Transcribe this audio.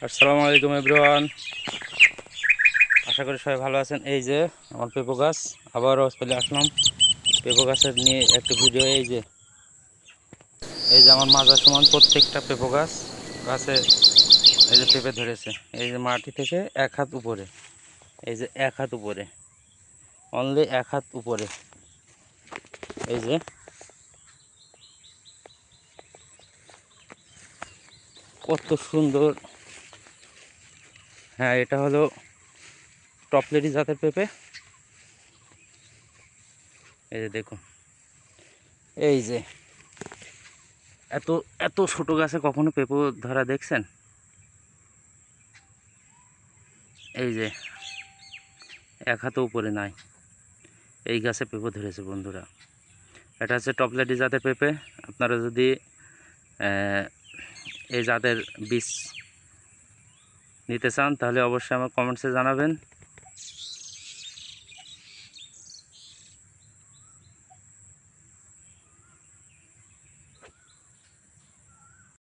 আসসালামু আলাইকুম এভরিওয়ান। আশা করি সবাই ভালো আছেন। এই যে আমার পেঁপো গাছ, আবারও চলে আসলাম পেঁপো গাছের নিয়ে একটা ভিডিও। এই যে আমার মাজার সমান প্রত্যেকটা পেঁপো গাছে এই যে পেঁপে ধরেছে। এই যে মাটি থেকে 1 হাত উপরে, এই যে 1 হাত উপরে, অনলি 1 হাত উপরে। এই যে কত সুন্দর। হ্যাঁ, এটা হলো টপলেরি জাতের পেঁপে। এই যে দেখুন, এই যে এত এত ছোট গাছে কখনো পেঁপো ধরা দেখছেন? এই যে 1 হাতও উপরে নাই, এই গাছে পেঁপে ধরেছে বন্ধুরা। এটা হচ্ছে টপলেটি জাতের পেঁপে। আপনারা যদি এই জাতের বীজ নিতে চান তাহলে অবশ্যই আমার কমেন্টসে জানাবেন।